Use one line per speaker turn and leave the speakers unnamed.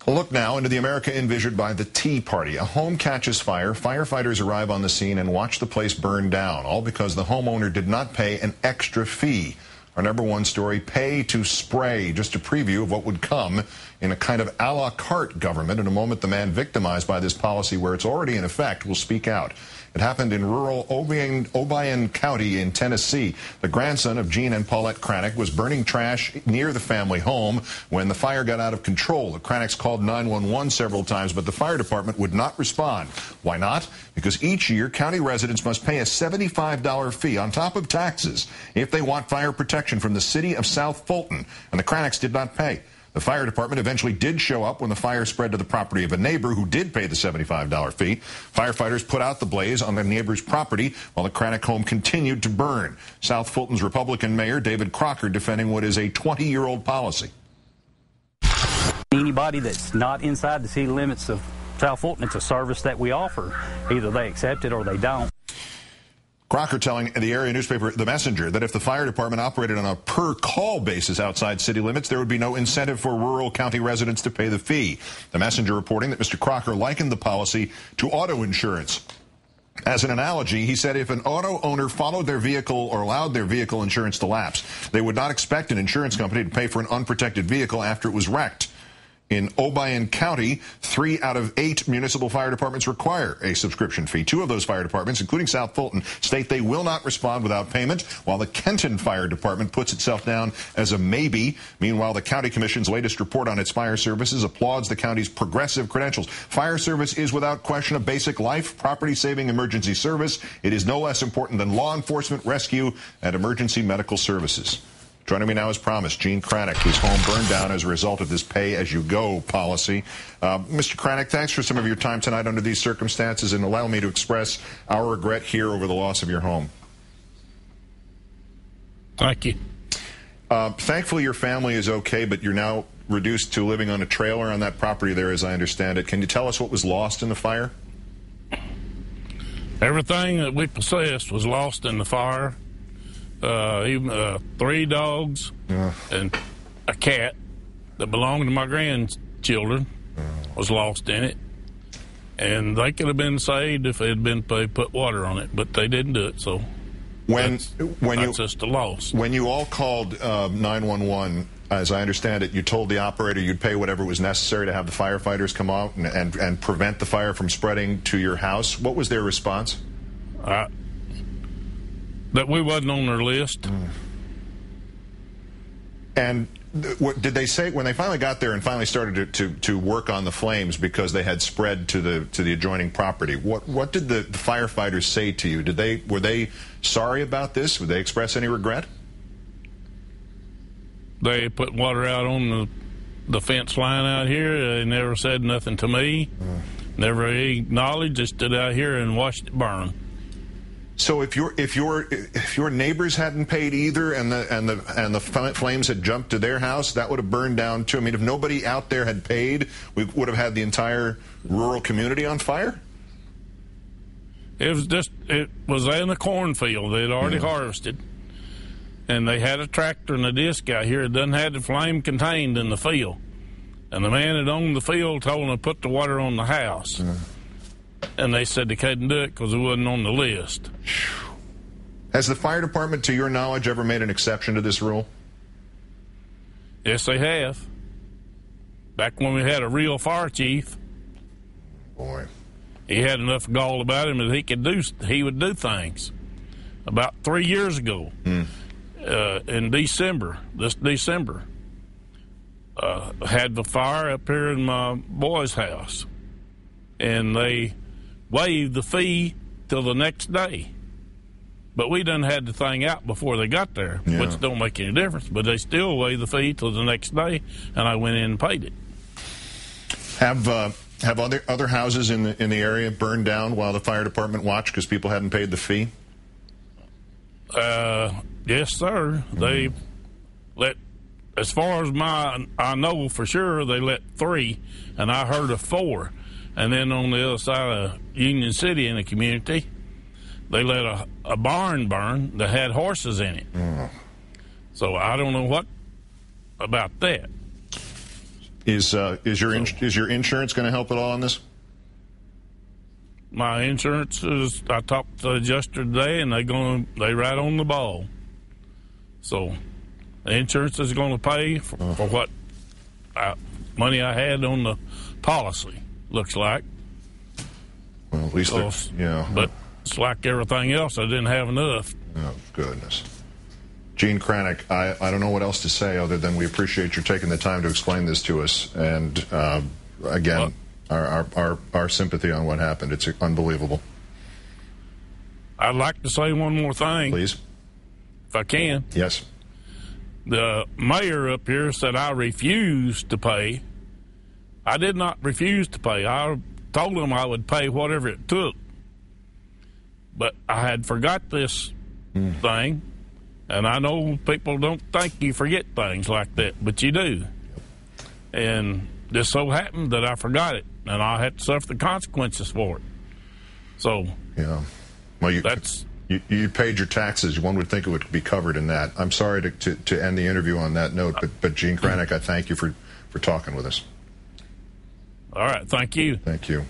A look now into the America envisioned by the Tea Party. A home catches fire, firefighters arrive on the scene and watch the place burn down, all because the homeowner did not pay an extra fee. Our number one story, pay to spray, just a preview of what would come in a kind of a la carte government. In a moment, the man victimized by this policy, where it's already in effect, will speak out. It happened in rural Obion County in Tennessee. The grandson of Gene and Paulette Cranick was burning trash near the family home when the fire got out of control. The Cranicks called 911 several times, but the fire department would not respond. Why not? Because each year, county residents must pay a $75 fee on top of taxes if they want fire protection from the city of South Fulton, and the Cranicks did not pay. The fire department eventually did show up when the fire spread to the property of a neighbor who did pay the $75 fee. Firefighters put out the blaze on the neighbor's property while the Cranick home continued to burn. South Fulton's Republican Mayor David Crocker defending what is a 20-year-old policy.
Anybody that's not inside the city limits of South Fulton, it's a service that we offer. Either they accept it or they don't.
Crocker telling the area newspaper The Messenger that if the fire department operated on a per-call basis outside city limits, there would be no incentive for rural county residents to pay the fee. The Messenger reporting that Mr. Crocker likened the policy to auto insurance. As an analogy, he said if an auto owner followed their vehicle or allowed their vehicle insurance to lapse, they would not expect an insurance company to pay for an unprotected vehicle after it was wrecked. In Obion County, 3 out of 8 municipal fire departments require a subscription fee. 2 of those fire departments, including South Fulton, state they will not respond without payment, while the Kenton Fire Department puts itself down as a maybe. Meanwhile, the County Commission's latest report on its fire services applauds the county's progressive credentials. Fire service is without question a basic life, property-saving emergency service. It is no less important than law enforcement, rescue, and emergency medical services. Joining me now as promised, Gene Cranick, whose home burned down as a result of this pay-as-you-go policy. Mr. Cranick, thanks for some of your time tonight under these circumstances, and allow me to express our regret here over the loss of your home.
Thank you.
Thankfully, your family is okay, but you're now reduced to living on a trailer on that property there, as I understand it. Can you tell us what was lost in the fire?
Everything that we possessed was lost in the fire. Even 3 dogs and a cat that belonged to my grandchildren was lost in it. And they could have been saved if they had been put water on it, but they didn't do it, so that's just a loss.
When you all called 911, as I understand it, you told the operator you'd pay whatever was necessary to have the firefighters come out and prevent the fire from spreading to your house. What was their response?
That we wasn't on their list.
And what did they say when they finally got there and finally started to work on the flames because they had spread to the adjoining property? What did the firefighters say to you? Were they sorry about this? Would they express any regret?
They put water out on the fence line out here. They never said nothing to me. Never acknowledged. Just stood out here and watched it burn.
So if your neighbors hadn't paid either, and the flames had jumped to their house, that would have burned down too. I mean, if nobody out there had paid, we would have had the entire rural community on fire.
It was in a cornfield. They'd already harvested, and they had a tractor and a disc out here that doesn't have the flame contained in the field. And the man that owned the field told them to put the water on the house. And they said they couldn't do it because it wasn't on the list.
Has the fire department, to your knowledge, ever made an exception to this rule?
Yes, they have. Back when we had a real fire chief.
Boy.
He had enough gall about him that he would do things. About 3 years ago, in December, this December, had the fire up here in my boy's house. And they waived the fee till the next day. But we done had the thing out before they got there, which don't make any difference. But they still waived the fee till the next day, and I went in and paid it.
Have other houses in the area burned down while the fire department watched because people hadn't paid the fee?
Yes, sir. They let, as far as I know for sure, they let 3, and I heard of 4. And then on the other side of Union City in the community, they let a barn burn that had horses in it. So I don't know what about that.
Is your insurance going to help at all on this?
My insurance is. I talked to the adjuster today, and they right on the ball. So, the insurance is going to pay for what money I had on the policy. Looks like.
Well, at least
But it's like everything else. I didn't have enough.
Oh goodness. Gene Kranick, I don't know what else to say other than we appreciate you taking the time to explain this to us. And again, our sympathy on what happened. It's unbelievable.
I'd like to say one more thing.
Please.
If I can.
Yes.
The mayor up here said I refused to pay. I did not refuse to pay. I told him I would pay whatever it took. But I had forgot this thing. And I know people don't think you forget things like that, but you do. And this so happened that I forgot it, and I had to suffer the consequences for it. So,
yeah. Well,
that's...
You paid your taxes. One would think it would be covered in that. I'm sorry to end the interview on that note, but Gene Kranick, I thank you for talking with us.
All right. Thank you.
Thank you.